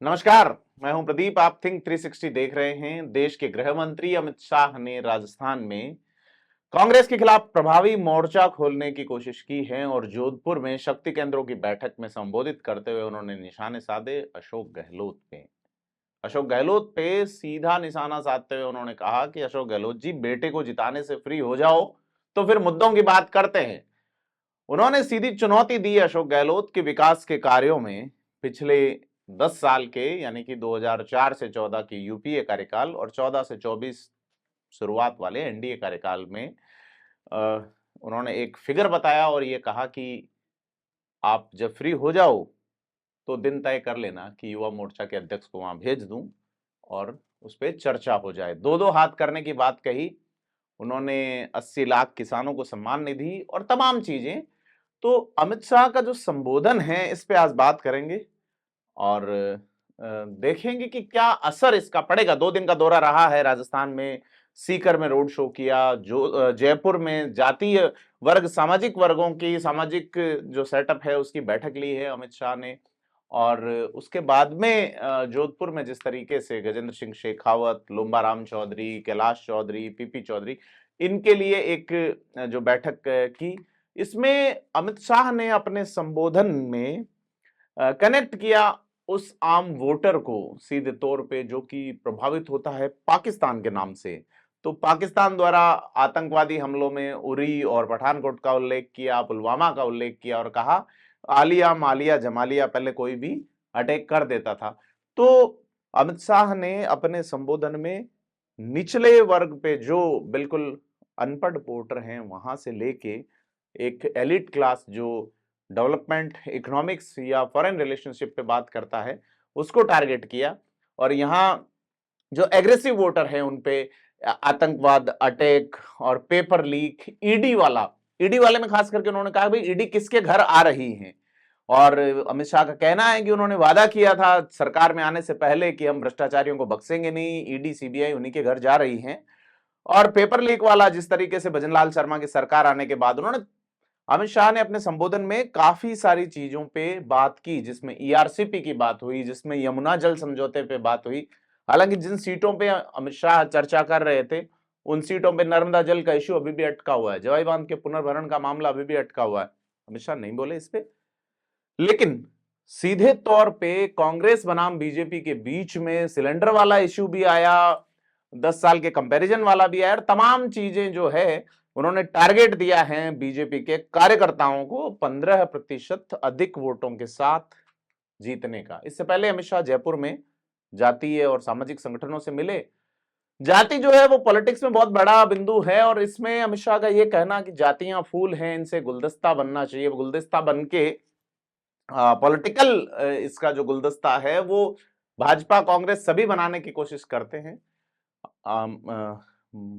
नमस्कार। मैं हूं प्रदीप। आप थिंक 360 देख रहे हैं। देश के गृह मंत्री अमित शाह ने राजस्थान में कांग्रेस के खिलाफ प्रभावी मोर्चा खोलने की कोशिश की है और जोधपुर में शक्ति केंद्रों की बैठक में संबोधित करते हुए उन्होंने निशाने साधे अशोक गहलोत पे। अशोक गहलोत पे सीधा निशाना साधते हुए उन्होंने कहा कि अशोक गहलोत जी, बेटे को जिताने से फ्री हो जाओ तो फिर मुद्दों की बात करते हैं। उन्होंने सीधी चुनौती दी अशोक गहलोत के विकास के कार्यों में पिछले 10 साल के, यानी कि 2004 से 14 की यूपीए कार्यकाल और 14 से 24 शुरुआत वाले एनडीए कार्यकाल में उन्होंने एक फिगर बताया और ये कहा कि आप जब फ्री हो जाओ तो दिन तय कर लेना कि युवा मोर्चा के अध्यक्ष को वहां भेज दूं और उस पर चर्चा हो जाए। दो दो हाथ करने की बात कही उन्होंने। 80 लाख किसानों को सम्मान निधि और तमाम चीजें। तो अमित शाह का जो संबोधन है इस पे आज बात करेंगे और देखेंगे कि क्या असर इसका पड़ेगा। 2 दिन का दौरा रहा है राजस्थान में। सीकर में रोड शो किया, जो जयपुर में जातीय वर्ग, सामाजिक वर्गों की सामाजिक जो सेटअप है उसकी बैठक ली है अमित शाह ने। और उसके बाद में जोधपुर में जिस तरीके से गजेंद्र सिंह शेखावत, लुम्बा राम चौधरी, कैलाश चौधरी, पीपी चौधरी, इनके लिए एक जो बैठक की, इसमें अमित शाह ने अपने संबोधन में कनेक्ट किया उस आम वोटर को सीधे तौर पे, जो कि प्रभावित होता है पाकिस्तान के नाम से। तो पाकिस्तान द्वारा आतंकवादी हमलों में उरी और पठानकोट का उल्लेख किया, पुलवामा का उल्लेख किया और कहा आलिया मालिया जमालिया पहले कोई भी अटैक कर देता था। तो अमित शाह ने अपने संबोधन में निचले वर्ग पे, जो बिल्कुल अनपढ़ वोटर हैं, वहां से लेके एक एलिट क्लास जो डेवलपमेंट, इकोनॉमिक्स या फॉरेन रिलेशनशिप पे बात करता है, उसको टारगेट किया। और यहाँ जो एग्रेसिव वोटर है उन पे आतंकवाद, अटैक और पेपर लीक, ईडी वाले में खास करके उन्होंने कहा भाई ईडी किसके घर आ रही है। और अमित शाह का कहना है कि उन्होंने वादा किया था सरकार में आने से पहले कि हम भ्रष्टाचारियों को बख्शेंगे नहीं, ईडी सीबीआई उन्हीं के घर जा रही हैं। और पेपर लीक वाला जिस तरीके से भजनलाल शर्मा की सरकार आने के बाद उन्होंने, अमित शाह ने अपने संबोधन में काफी सारी चीजों पे बात की, जिसमें ईआरसीपी की बात हुई, जिसमें यमुना जल समझौते पे बात हुई। हालांकि जिन सीटों पे अमित शाह चर्चा कर रहे थे उन सीटों पे नर्मदा जल का इश्यू अभी भी अटका हुआ है, जवाई बांध के पुनर्भरण का मामला अभी भी अटका हुआ है। अमित शाह नहीं बोले इस पे। लेकिन सीधे तौर पे कांग्रेस बनाम बीजेपी के बीच में सिलेंडर वाला इश्यू भी आया, 10 साल के कंपैरिजन वाला भी आया, और तमाम चीजें जो है उन्होंने टारगेट दिया है बीजेपी के कार्यकर्ताओं को 15% अधिक वोटों के साथ जीतने का। इससे पहले अमित शाह जयपुर में जातीय और सामाजिक संगठनों से मिले। जाति जो है वो पॉलिटिक्स में बहुत बड़ा बिंदु है और इसमें अमित शाह का ये कहना कि जातियां फूल हैं, इनसे गुलदस्ता बनना चाहिए, गुलदस्ता बन के पॉलिटिकल इसका जो गुलदस्ता है वो भाजपा कांग्रेस सभी बनाने की कोशिश करते हैं।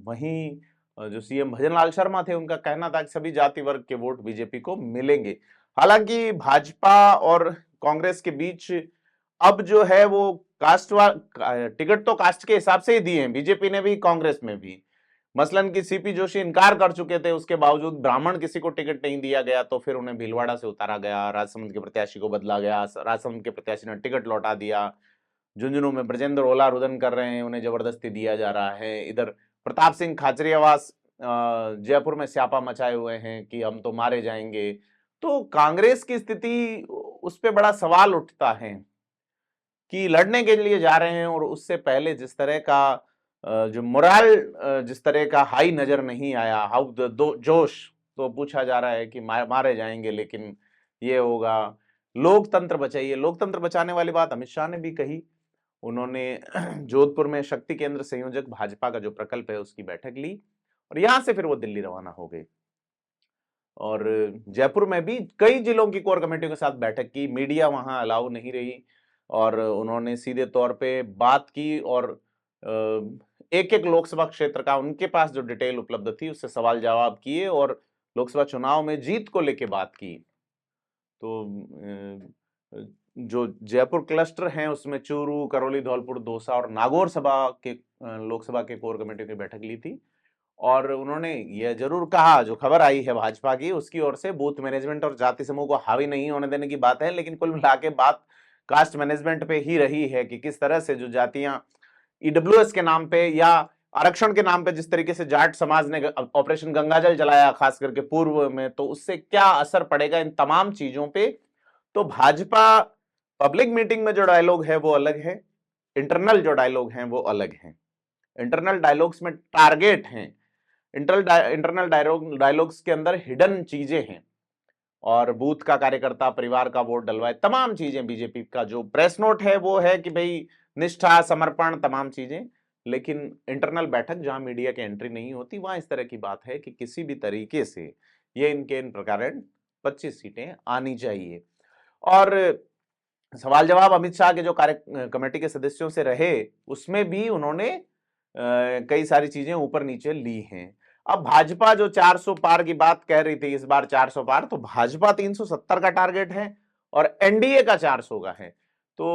वहीं जो सीएम भजनलाल शर्मा थे उनका कहना था कि सभी जाति वर्ग के वोट बीजेपी को मिलेंगे। हालांकि भाजपा और कांग्रेस के बीच अब जो है वो टिकट तो कास्ट के हिसाब से ही दिए हैं, बीजेपी ने भी कांग्रेस में भी। मसलन की सीपी जोशी इनकार कर चुके थे, उसके बावजूद ब्राह्मण किसी को टिकट नहीं दिया गया तो फिर उन्हें भीलवाड़ा से उतारा गया, राजसमंद के प्रत्याशी को बदला गया, राजसमंद के प्रत्याशी ने टिकट लौटा दिया। झुंझुनू में ब्रजेंद्र ओला रुदन कर रहे हैं, उन्हें जबरदस्ती दिया जा रहा है। इधर प्रताप सिंह खाचरियावास जयपुर में स्यापा मचाए हुए हैं कि हम तो मारे जाएंगे। तो कांग्रेस की स्थिति, उस पर बड़ा सवाल उठता है कि लड़ने के लिए जा रहे हैं और उससे पहले जिस तरह का जो मोरल, जिस तरह का हाई नजर नहीं आया, हाउ दो जोश, तो पूछा जा रहा है कि मारे जाएंगे लेकिन ये होगा, लोकतंत्र बचाइए। लोकतंत्र बचाने वाली बात अमित शाह ने भी कही। उन्होंने जोधपुर में शक्ति केंद्र संयोजक भाजपा का जो प्रकल्प है उसकी बैठक ली और यहां से फिर वो दिल्ली रवाना हो गए। और जयपुर में भी कई जिलों की कोर कमेटियों के साथ बैठक की। मीडिया वहां अलाउ नहीं रही और उन्होंने सीधे तौर पे बात की और एक एक लोकसभा क्षेत्र का उनके पास जो डिटेल उपलब्ध थी उससे सवाल जवाब किए और लोकसभा चुनाव में जीत को लेके बात की। तो जो जयपुर क्लस्टर हैं उसमें चूरू, करौली, धौलपुर, दौसा और नागौर सभा के लोकसभा के कोर कमेटी की बैठक ली थी। और उन्होंने यह जरूर कहा, जो खबर आई है भाजपा की उसकी ओर से, बूथ मैनेजमेंट और जाति समूह को हावी नहीं होने देने की बात है, लेकिन कुल मिला के बात कास्ट मैनेजमेंट पे ही रही है कि किस तरह से जो जातियां ईडब्ल्यूएस के नाम पे या आरक्षण के नाम पे जिस तरीके से जाट समाज ने ऑपरेशन गंगाजल चलाया खास करके पूर्व में, तो उससे क्या असर पड़ेगा इन तमाम चीजों पे। तो भाजपा पब्लिक मीटिंग में जो डायलॉग है वो अलग है, इंटरनल जो डायलॉग हैं वो अलग हैं। इंटरनल डायलॉग्स में टारगेट हैं, इंटरनल डायलॉग्स के अंदर हिडन चीजें हैं, और बूथ का कार्यकर्ता परिवार का वोट डलवाए, तमाम चीजें। बीजेपी का जो प्रेस नोट है वो है कि भाई निष्ठा, समर्पण, तमाम चीजें। लेकिन इंटरनल बैठक जहां मीडिया की एंट्री नहीं होती, वहां इस तरह की बात है कि किसी भी तरीके से ये इनके इन प्रकार 25 सीटें आनी चाहिए। और सवाल जवाब अमित शाह के जो कार्य कमेटी के सदस्यों से रहे, उसमें भी उन्होंने कई सारी चीजें ऊपर नीचे ली हैं। अब भाजपा जो 400 पार की बात कह रही थी, इस बार 400 पार, तो भाजपा 370 का टारगेट है और एनडीए का 400 का है। तो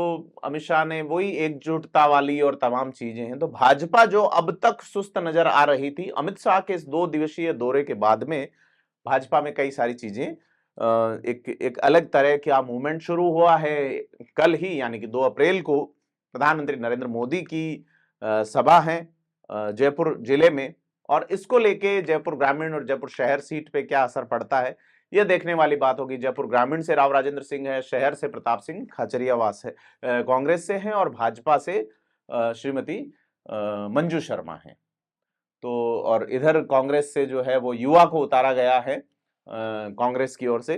अमित शाह ने वही एकजुटता वाली और तमाम चीजें हैं। तो भाजपा जो अब तक सुस्त नजर आ रही थी, अमित शाह के इस 2 दिवसीय दौरे के बाद में भाजपा में कई सारी चीजें, एक अलग तरह का मूवमेंट शुरू हुआ है। कल ही यानी कि 2 अप्रैल को प्रधानमंत्री नरेंद्र मोदी की सभा है जयपुर जिले में, और इसको लेके जयपुर ग्रामीण और जयपुर शहर सीट पे क्या असर पड़ता है, यह देखने वाली बात होगी। जयपुर ग्रामीण से राव राजेंद्र सिंह है, शहर से प्रताप सिंह खाचरियावास है, कांग्रेस से हैं, और भाजपा से श्रीमती मंजू शर्मा है। तो और इधर कांग्रेस से जो है वो युवा को उतारा गया है कांग्रेस की ओर से।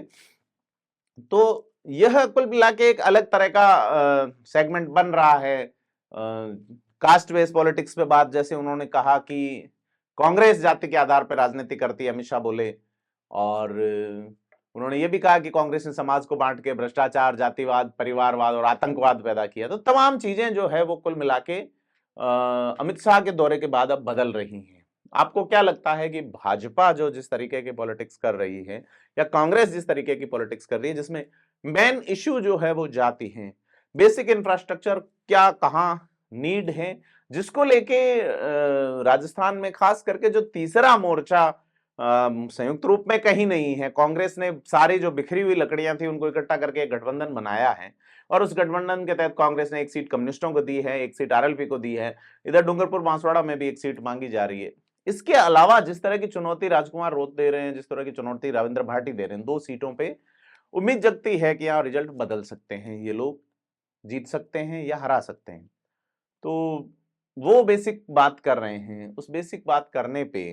तो यह कुल मिला के एक अलग तरह का सेगमेंट बन रहा है। कास्ट बेस्ड पॉलिटिक्स पे बात, जैसे उन्होंने कहा कि कांग्रेस जाति के आधार पर राजनीति करती है, अमित शाह बोले। और उन्होंने ये भी कहा कि कांग्रेस ने समाज को बांट के भ्रष्टाचार, जातिवाद, परिवारवाद और आतंकवाद पैदा किया। तो तमाम चीजें जो है वो कुल मिला के अमित शाह के दौरे के बाद अब बदल रही हैं। आपको क्या लगता है कि भाजपा जो जिस तरीके की पॉलिटिक्स कर रही है, या कांग्रेस जिस तरीके की पॉलिटिक्स कर रही है, जिसमें मेन इश्यू जो है वो जाति है, बेसिक इंफ्रास्ट्रक्चर क्या कहां नीड है, जिसको लेके राजस्थान में खास करके जो तीसरा मोर्चा संयुक्त रूप में कहीं नहीं है। कांग्रेस ने सारी जो बिखरी हुई लकड़ियां थी उनको इकट्ठा करके एक गठबंधन बनाया है, और उस गठबंधन के तहत कांग्रेस ने 1 सीट कम्युनिस्टों को दी है, 1 सीट आरएलपी को दी है, इधर डूंगरपुर बांसवाड़ा में भी 1 सीट मांगी जा रही है। इसके अलावा जिस तरह की चुनौती राजकुमार रोत दे रहे हैं, जिस तरह की चुनौती रविंद्र भाटी दे रहे हैं, 2 सीटों पे उम्मीद जगती है कि यहाँ रिजल्ट बदल सकते हैं, ये लोग जीत सकते हैं या हरा सकते हैं। तो वो बेसिक बात कर रहे हैं, उस बेसिक बात करने पे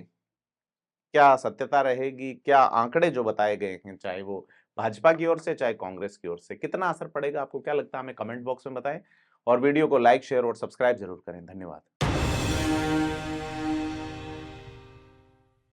क्या सत्यता रहेगी, क्या आंकड़े जो बताए गए हैं, चाहे वो भाजपा की ओर से चाहे कांग्रेस की ओर से, कितना असर पड़ेगा, आपको क्या लगता है, हमें कमेंट बॉक्स में बताएं। और वीडियो को लाइक, शेयर और सब्सक्राइब जरूर करें। धन्यवाद।